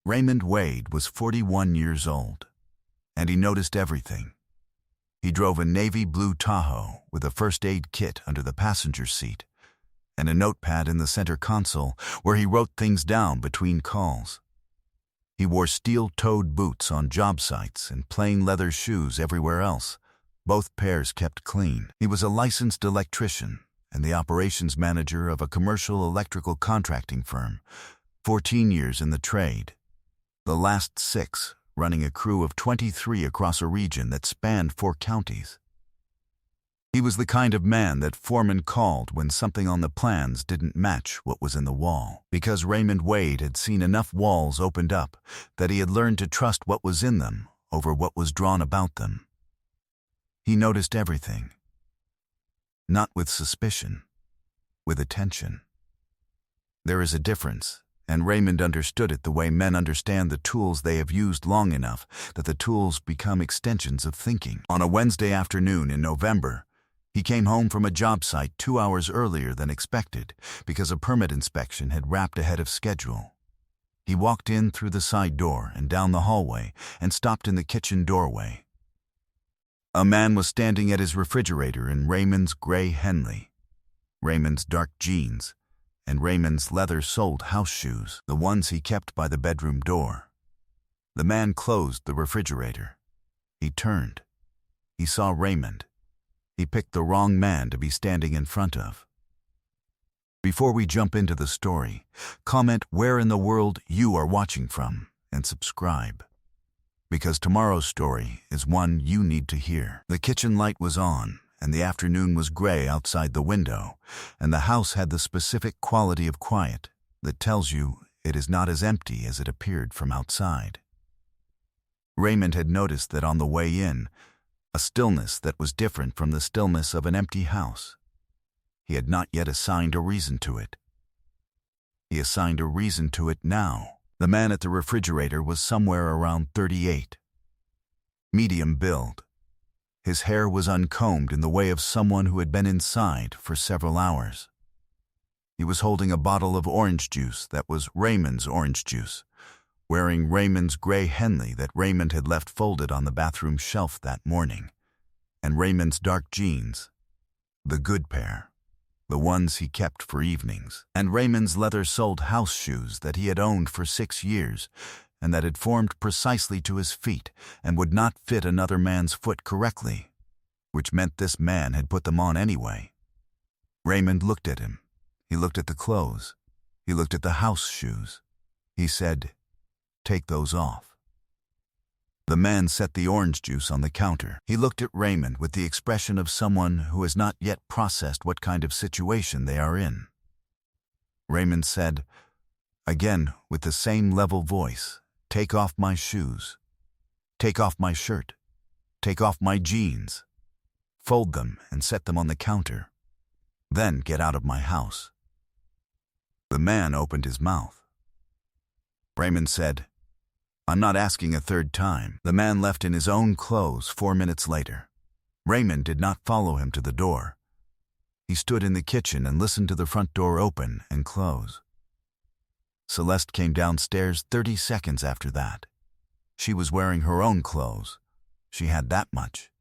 Raymond Wade was 41 years old, and he noticed everything. He drove a navy blue Tahoe with a first aid kit under the passenger seat and a notepad in the center console where he wrote things down between calls. He wore steel-toed boots on job sites and plain leather shoes everywhere else, both pairs kept clean. He was a licensed electrician and the operations manager of a commercial electrical contracting firm, 14 years in the trade. The last 6 running a crew of 23 across a region that spanned 4 counties. He was the kind of man that foreman called when something on the plans didn't match what was in the wall, because Raymond Wade had seen enough walls opened up that he had learned to trust what was in them over what was drawn about them. He noticed everything, not with suspicion, with attention. There is a difference, and Raymond understood it the way men understand the tools they have used long enough that the tools become extensions of thinking. On a Wednesday afternoon in November, he came home from a job site 2 hours earlier than expected because a permit inspection had wrapped ahead of schedule. He walked in through the side door and down the hallway and stopped in the kitchen doorway. A man was standing at his refrigerator in Raymond's gray Henley, Raymond's dark jeans, and Raymond's leather-soled house shoes, the ones he kept by the bedroom door. The man closed the refrigerator. He turned. He saw Raymond. He picked the wrong man to be standing in front of. Before we jump into the story, comment where in the world you are watching from and subscribe, because tomorrow's story is one you need to hear. The kitchen light was on, and the afternoon was gray outside the window, and the house had the specific quality of quiet that tells you it is not as empty as it appeared from outside. Raymond had noticed that on the way in, a stillness that was different from the stillness of an empty house. He had not yet assigned a reason to it. He assigned a reason to it now. The man at the refrigerator was somewhere around 38. Medium build. His hair was uncombed in the way of someone who had been inside for several hours. He was holding a bottle of orange juice that was Raymond's orange juice, wearing Raymond's gray Henley that Raymond had left folded on the bathroom shelf that morning, and Raymond's dark jeans, the good pair, the ones he kept for evenings, and Raymond's leather-soled house shoes that he had owned for 6 years, and that had formed precisely to his feet and would not fit another man's foot correctly, which meant this man had put them on anyway. Raymond looked at him. He looked at the clothes. He looked at the house shoes. He said, "Take those off." The man set the orange juice on the counter. He looked at Raymond with the expression of someone who has not yet processed what kind of situation they are in. Raymond said, again with the same level voice, "Take off my shoes. Take off my shirt. Take off my jeans. Fold them and set them on the counter. Then get out of my house." The man opened his mouth. Raymond said, "I'm not asking a third time." The man left in his own clothes 4 minutes later. Raymond did not follow him to the door. He stood in the kitchen and listened to the front door open and close. Celeste came downstairs 30 seconds after that. She was wearing her own clothes. She had that much.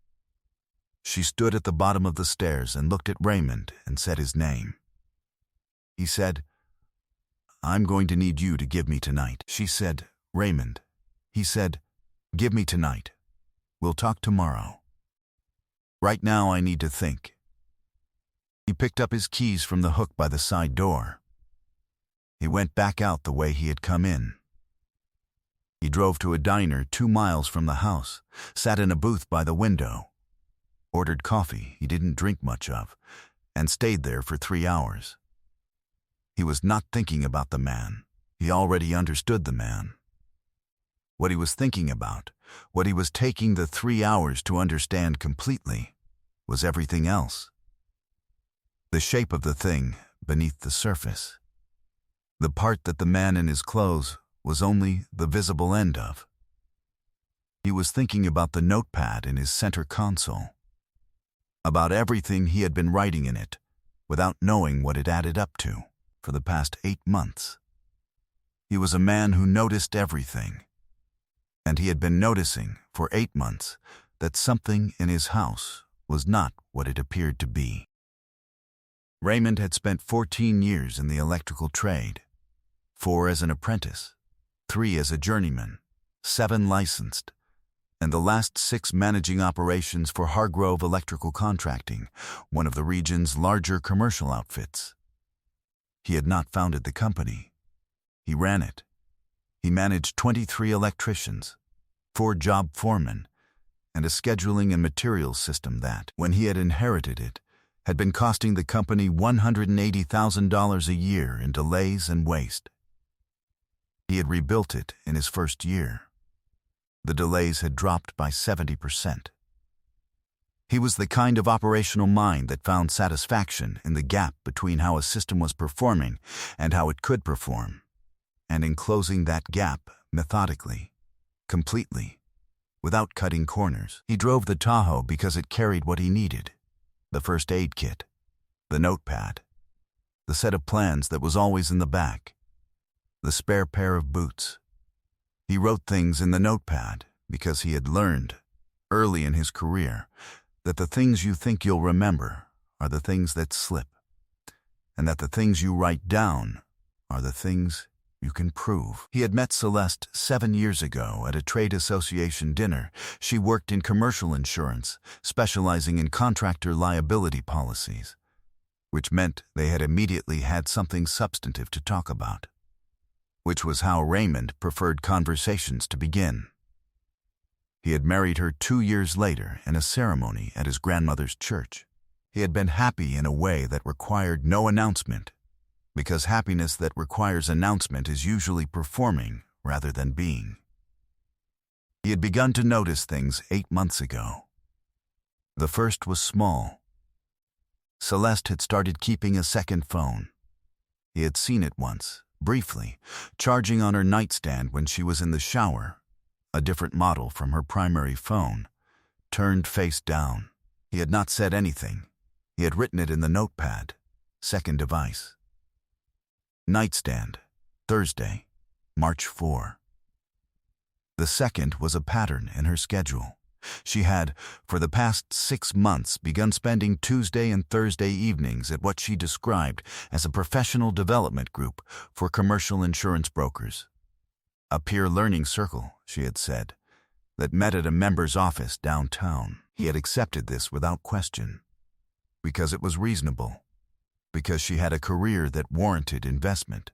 She stood at the bottom of the stairs and looked at Raymond and said his name. He said, "I'm going to need you to give me tonight." She said, "Raymond." He said, "Give me tonight. We'll talk tomorrow. Right now I need to think." He picked up his keys from the hook by the side door. He went back out the way he had come in. He drove to a diner 2 miles from the house, sat in a booth by the window, ordered coffee he didn't drink much of, and stayed there for 3 hours. He was not thinking about the man. He already understood the man. What he was thinking about, what he was taking the 3 hours to understand completely, was everything else. The shape of the thing beneath the surface. The part that the man in his clothes was only the visible end of. He was thinking about the notepad in his center console, about everything he had been writing in it, without knowing what it added up to, for the past 8 months. He was a man who noticed everything. And he had been noticing for 8 months that something in his house was not what it appeared to be. Raymond had spent 14 years in the electrical trade, 4 as an apprentice, 3 as a journeyman, 7 licensed, and the last 6 managing operations for Hargrove Electrical Contracting, one of the region's larger commercial outfits. He had not founded the company. He ran it. He managed 23 electricians, 4 job foremen, and a scheduling and materials system that, when he had inherited it, had been costing the company $180,000 a year in delays and waste. He had rebuilt it in his first year. The delays had dropped by 70%. He was the kind of operational mind that found satisfaction in the gap between how a system was performing and how it could perform, and in closing that gap methodically, completely, without cutting corners. He drove the Tahoe because it carried what he needed: the first aid kit, the notepad, the set of plans that was always in the back, the spare pair of boots. He wrote things in the notepad because he had learned, early in his career, that the things you think you'll remember are the things that slip, and that the things you write down are the things you can prove. He had met Celeste 7 years ago at a trade association dinner. She worked in commercial insurance, specializing in contractor liability policies, which meant they had immediately had something substantive to talk about, which was how Raymond preferred conversations to begin. He had married her 2 years later in a ceremony at his grandmother's church. He had been happy in a way that required no announcement, because happiness that requires announcement is usually performing rather than being. He had begun to notice things 8 months ago. The first was small. Celeste had started keeping a second phone. He had seen it once, briefly, charging on her nightstand when she was in the shower, a different model from her primary phone, turned face down. He had not said anything. He had written it in the notepad: second device. Nightstand, Thursday, March 4. The second was a pattern in her schedule. She had, for the past 6 months, begun spending Tuesday and Thursday evenings at what she described as a professional development group for commercial insurance brokers. A peer learning circle, she had said, that met at a member's office downtown. He had accepted this without question, because it was reasonable, because she had a career that warranted investment,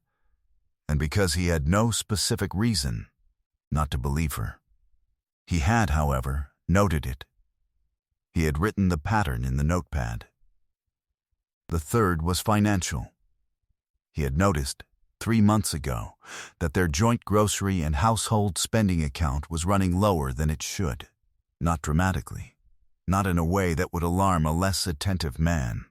and because he had no specific reason not to believe her. He had, however, noted it. He had written the pattern in the notepad. The third was financial. He had noticed 3 months ago that their joint grocery and household spending account was running lower than it should, not dramatically, not in a way that would alarm a less attentive man.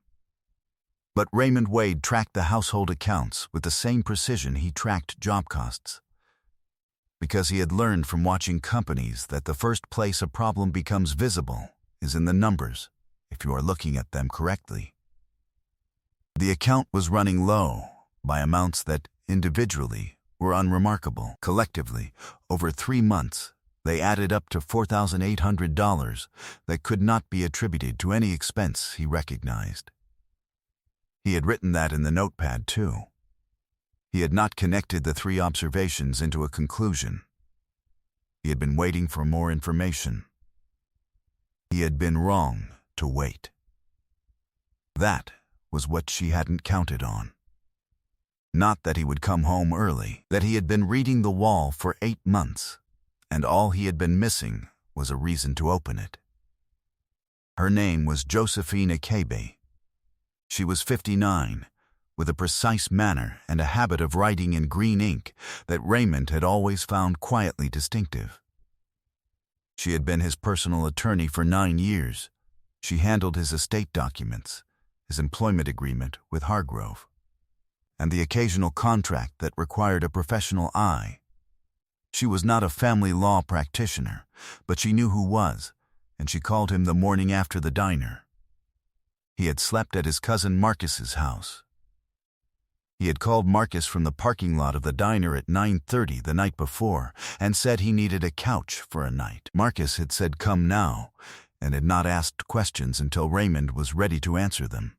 But Raymond Wade tracked the household accounts with the same precision he tracked job costs, because he had learned from watching companies that the first place a problem becomes visible is in the numbers, if you are looking at them correctly. The account was running low by amounts that, individually, were unremarkable. Collectively, over 3 months, they added up to $4,800 that could not be attributed to any expense he recognized. He had written that in the notepad, too. He had not connected the 3 observations into a conclusion. He had been waiting for more information. He had been wrong to wait. That was what she hadn't counted on. Not that he would come home early, that he had been reading the wall for 8 months, and all he had been missing was a reason to open it. Her name was Josephine Akabe. She was 59, with a precise manner and a habit of writing in green ink that Raymond had always found quietly distinctive. She had been his personal attorney for 9 years. She handled his estate documents, his employment agreement with Hargrove, and the occasional contract that required a professional eye. She was not a family law practitioner, but she knew who was, and she called him the morning after the diner. He had slept at his cousin Marcus's house. He had called Marcus from the parking lot of the diner at 9:30 the night before and said he needed a couch for a night. Marcus had said come now and had not asked questions until Raymond was ready to answer them,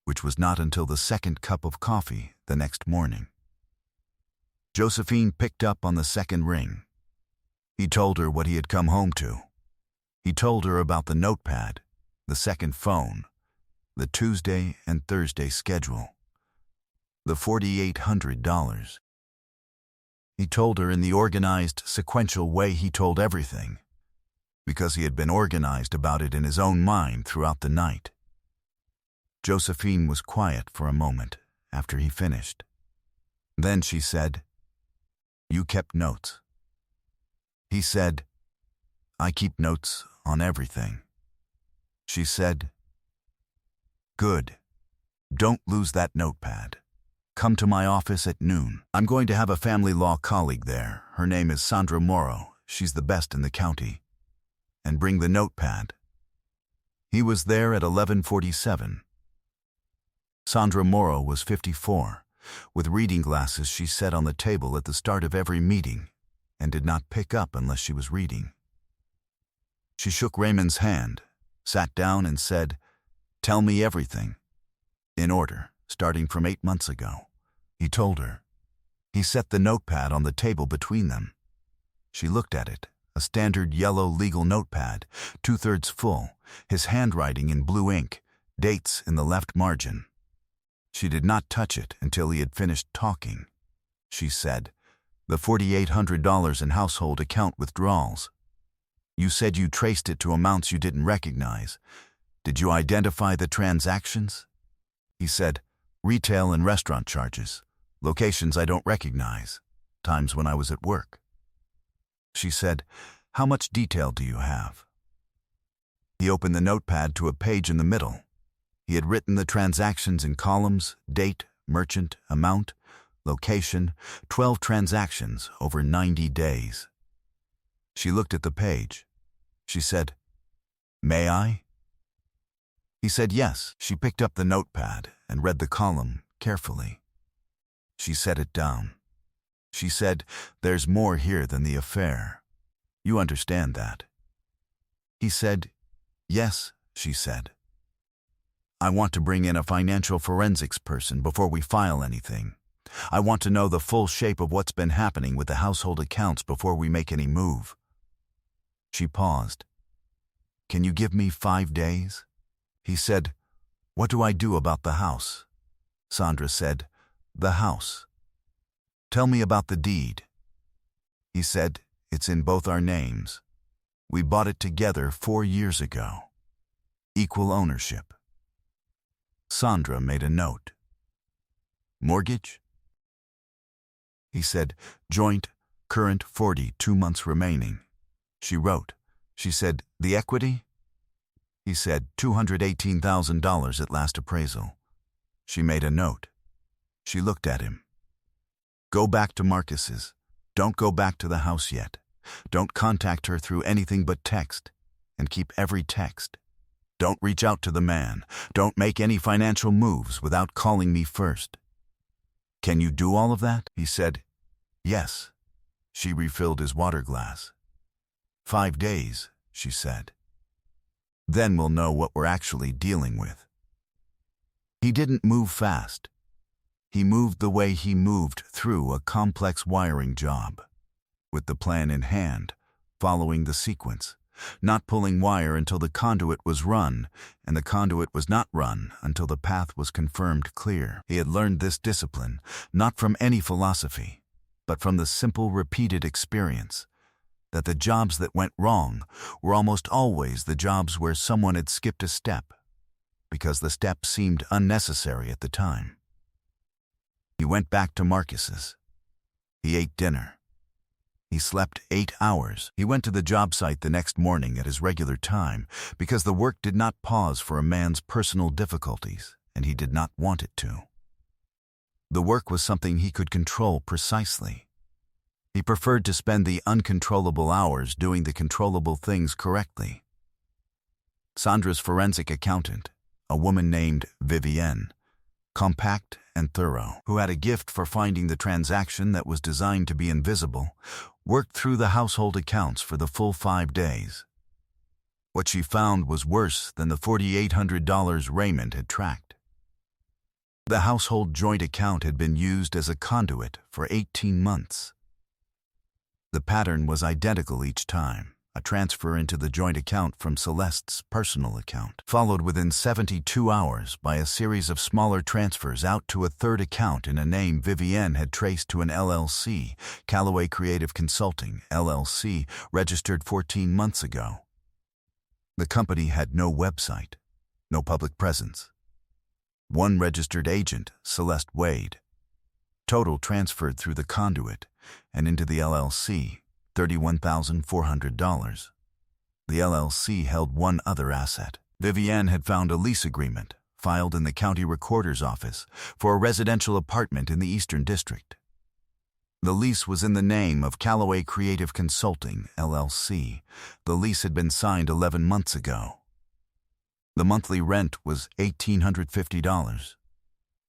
which was not until the second cup of coffee the next morning. Josephine picked up on the second ring. He told her what he had come home to. He told her about the notepad, the second phone, the Tuesday and Thursday schedule, the $4,800. He told her in the organized, sequential way he told everything, because he had been organized about it in his own mind throughout the night. Josephine was quiet for a moment after he finished. Then she said, "You kept notes." He said, "I keep notes on everything." She said, "Good. Don't lose that notepad. Come to my office at noon. I'm going to have a family law colleague there. Her name is Sandra Morrow. She's the best in the county. And bring the notepad." He was there at 11:47. Sandra Morrow was 54. With reading glasses she sat on the table at the start of every meeting and did not pick up unless she was reading. She shook Raymond's hand, sat down and said, "Tell me everything." In order, starting from 8 months ago. He told her. He set the notepad on the table between them. She looked at it, a standard yellow legal notepad, 2/3 full, his handwriting in blue ink, dates in the left margin. She did not touch it until he had finished talking. She said, "The $4,800 in household account withdrawals. You said you traced it to amounts you didn't recognize. Did you identify the transactions?" He said, "Retail and restaurant charges, locations I don't recognize, times when I was at work." She said, "How much detail do you have?" He opened the notepad to a page in the middle. He had written the transactions in columns, date, merchant, amount, location, 12 transactions over 90 days. She looked at the page. She said, "May I?" He said yes. She picked up the notepad and read the column carefully. She set it down. She said, "There's more here than the affair. You understand that?" He said, "Yes," she said. "I want to bring in a financial forensics person before we file anything. I want to know the full shape of what's been happening with the household accounts before we make any move." She paused. "Can you give me 5 days?" He said, "What do I do about the house?" Sandra said, "The house." "Tell me about the deed." He said, "It's in both our names. We bought it together 4 years ago. Equal ownership." Sandra made a note. "Mortgage?" He said, "Joint, current 40, 2 months remaining." She wrote. She said, "The equity?" He said, $218,000 at last appraisal. She made a note. She looked at him. "Go back to Marcus's. Don't go back to the house yet. Don't contact her through anything but text, and keep every text. Don't reach out to the man. Don't make any financial moves without calling me first." "Can you do all of that?" He said, "Yes." She refilled his water glass. 5 days, she said. Then we'll know what we're actually dealing with. He didn't move fast. He moved the way he moved through a complex wiring job, with the plan in hand, following the sequence, not pulling wire until the conduit was run, and the conduit was not run until the path was confirmed clear. He had learned this discipline, not from any philosophy, but from the simple repeated experience, that the jobs that went wrong were almost always the jobs where someone had skipped a step, because the step seemed unnecessary at the time. He went back to Marcus's. He ate dinner. He slept 8 hours. He went to the job site the next morning at his regular time because the work did not pause for a man's personal difficulties, and he did not want it to. The work was something he could control precisely. He preferred to spend the uncontrollable hours doing the controllable things correctly. Sandra's forensic accountant, a woman named Vivienne, compact and thorough, who had a gift for finding the transaction that was designed to be invisible, worked through the household accounts for the full 5 days. What she found was worse than the $4,800 Raymond had tracked. The household joint account had been used as a conduit for 18 months. The pattern was identical each time. A transfer into the joint account from Celeste's personal account, followed within 72 hours by a series of smaller transfers out to a third account in a name Vivienne had traced to an LLC, Callaway Creative Consulting, LLC, registered 14 months ago. The company had no website, no public presence. One registered agent, Celeste Wade. Total transferred through the conduit and into the LLC, $31,400. The LLC held one other asset. Vivienne had found a lease agreement, filed in the county recorder's office, for a residential apartment in the Eastern District. The lease was in the name of Callaway Creative Consulting, LLC. The lease had been signed 11 months ago. The monthly rent was $1,850.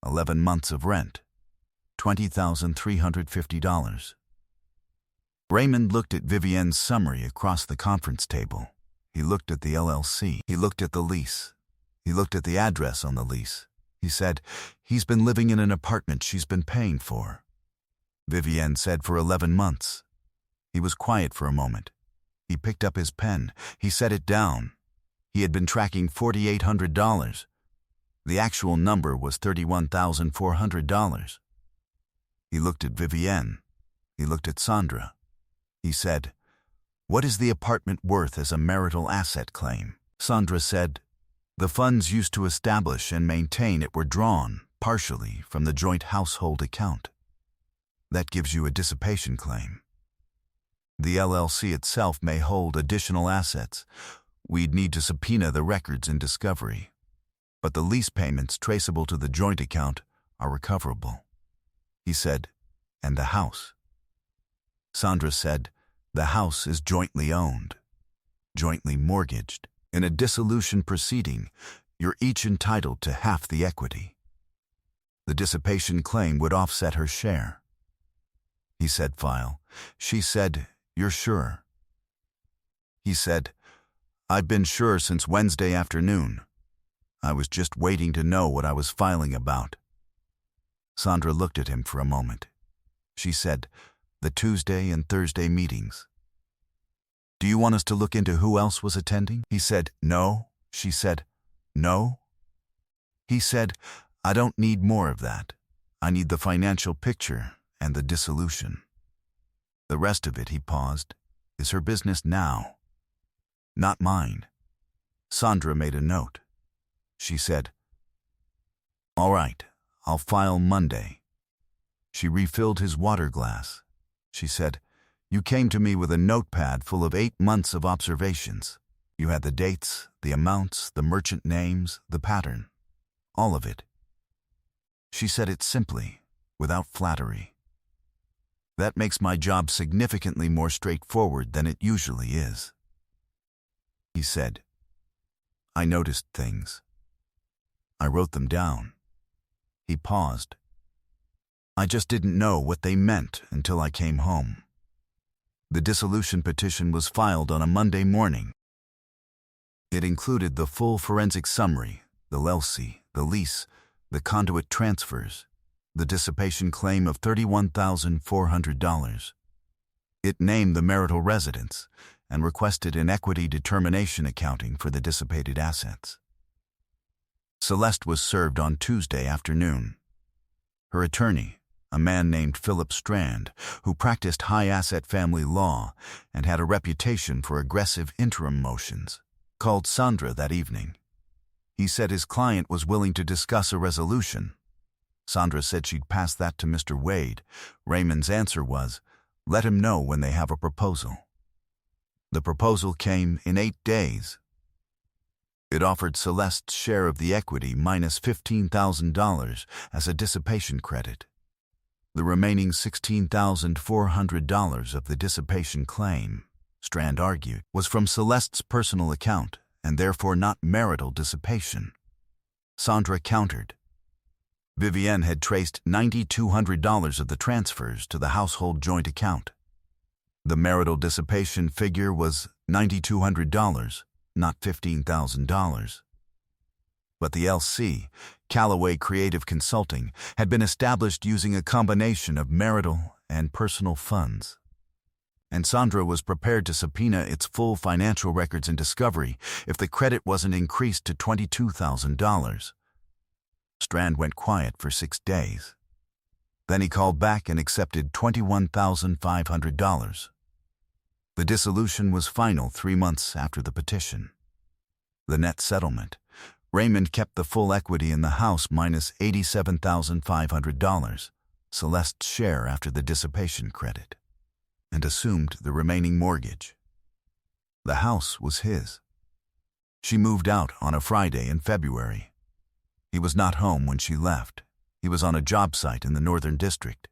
11 months of rent, $20,350. Raymond looked at Vivienne's summary across the conference table. He looked at the LLC. He looked at the lease. He looked at the address on the lease. He said, "He's been living in an apartment she's been paying for." Vivienne said, "For 11 months." He was quiet for a moment. He picked up his pen. He set it down. He had been tracking $4,800. The actual number was $31,400. He looked at Vivienne. He looked at Sandra. He said, "What is the apartment worth as a marital asset claim?" Sandra said, "The funds used to establish and maintain it were drawn, partially, from the joint household account. That gives you a dissipation claim. The LLC itself may hold additional assets. We'd need to subpoena the records in discovery. But the lease payments traceable to the joint account are recoverable." He said, "And the house?" Sandra said, "The house is jointly owned, jointly mortgaged. In a dissolution proceeding, you're each entitled to half the equity. The dissipation claim would offset her share." He said, "File." She said, "You're sure?" He said, "I've been sure since Wednesday afternoon. I was just waiting to know what I was filing about." Sandra looked at him for a moment. She said, "The Tuesday and Thursday meetings. Do you want us to look into who else was attending?" He said, "No." She said, "No?" He said, "I don't need more of that. I need the financial picture and the dissolution. The rest of it," he paused, "is her business now, not mine." Sandra made a note. She said, "All right, I'll file Monday." She refilled his water glass. She said, "You came to me with a notepad full of 8 months of observations. You had the dates, the amounts, the merchant names, the pattern. All of it." She said it simply, without flattery. "That makes my job significantly more straightforward than it usually is." He said, "I noticed things. I wrote them down." He paused. "I just didn't know what they meant until I came home." The dissolution petition was filed on a Monday morning. It included the full forensic summary, the LLC, the lease, the conduit transfers, the dissipation claim of $31,400. It named the marital residence and requested an equity determination accounting for the dissipated assets. Celeste was served on Tuesday afternoon. Her attorney, a man named Philip Strand, who practiced high-asset family law and had a reputation for aggressive interim motions, called Sandra that evening. He said his client was willing to discuss a resolution. Sandra said she'd pass that to Mr. Wade. Raymond's answer was, "Let him know when they have a proposal." The proposal came in 8 days. It offered Celeste's share of the equity minus $15,000 as a dissipation credit. The remaining $16,400 of the dissipation claim, Strand argued, was from Celeste's personal account and therefore not marital dissipation. Sandra countered, Vivienne had traced $9,200 of the transfers to the household joint account. The marital dissipation figure was $9,200, not $15,000. But the LC, Callaway Creative Consulting, had been established using a combination of marital and personal funds. And Sandra was prepared to subpoena its full financial records in discovery if the credit wasn't increased to $22,000. Strand went quiet for 6 days. Then he called back and accepted $21,500. The dissolution was final 3 months after the petition. The net settlement. Raymond kept the full equity in the house minus $87,500, Celeste's share after the dissipation credit, and assumed the remaining mortgage. The house was his. She moved out on a Friday in February. He was not home when she left. He was on a job site in the Northern District.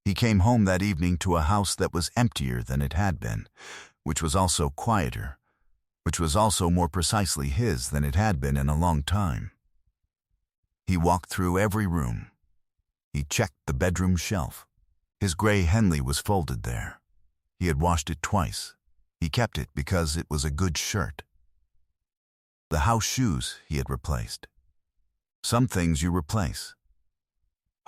He came home that evening to a house that was emptier than it had been, which was also quieter, which was also more precisely his than it had been in a long time. He walked through every room. He checked the bedroom shelf. His gray Henley was folded there. He had washed it twice. He kept it because it was a good shirt. The house shoes he had replaced. Some things you replace.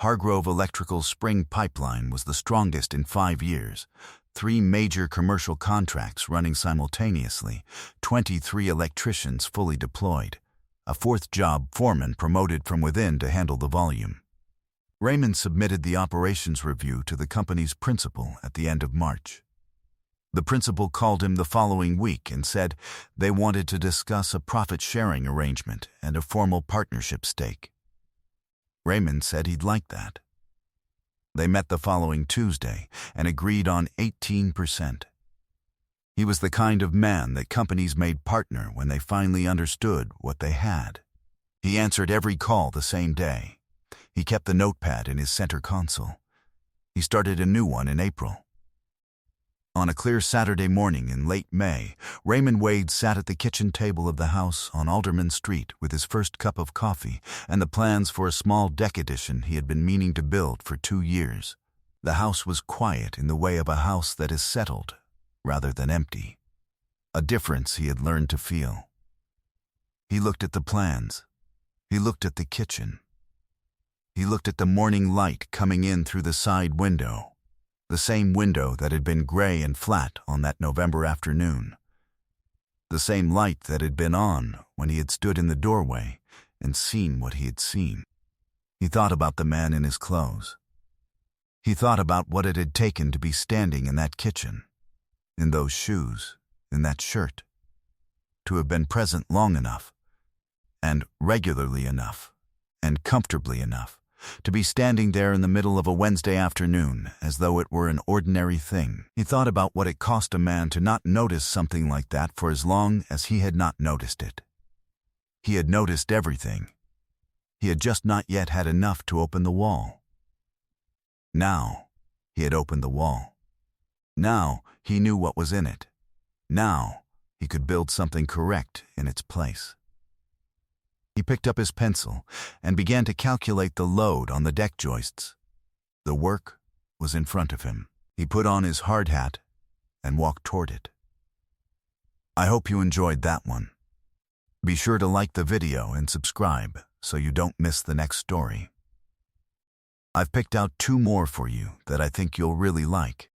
Hargrove Electrical's spring pipeline was the strongest in 5 years. 3 major commercial contracts running simultaneously, 23 electricians fully deployed, a 4th job foreman promoted from within to handle the volume. Raymond submitted the operations review to the company's principal at the end of March. The principal called him the following week and said they wanted to discuss a profit-sharing arrangement and a formal partnership stake. Raymond said he'd like that. They met the following Tuesday and agreed on 18%. He was the kind of man that companies made partner when they finally understood what they had. He answered every call the same day. He kept the notepad in his center console. He started a new one in April. On a clear Saturday morning in late May, Raymond Wade sat at the kitchen table of the house on Alderman Street with his first cup of coffee and the plans for a small deck addition he had been meaning to build for 2 years. The house was quiet in the way of a house that is settled, rather than empty. A difference he had learned to feel. He looked at the plans. He looked at the kitchen. He looked at the morning light coming in through the side window. The same window that had been gray and flat on that November afternoon. The same light that had been on when he had stood in the doorway and seen what he had seen. He thought about the man in his clothes. He thought about what it had taken to be standing in that kitchen, in those shoes, in that shirt, to have been present long enough, and regularly enough, and comfortably enough, to be standing there in the middle of a Wednesday afternoon as though it were an ordinary thing. He thought about what it cost a man to not notice something like that for as long as he had not noticed it. He had noticed everything. He had just not yet had enough to open the wall. Now, he had opened the wall. Now, he knew what was in it. Now, he could build something correct in its place. He picked up his pencil and began to calculate the load on the deck joists. The work was in front of him. He put on his hard hat and walked toward it. I hope you enjoyed that one. Be sure to like the video and subscribe so you don't miss the next story. I've picked out 2 more for you that I think you'll really like.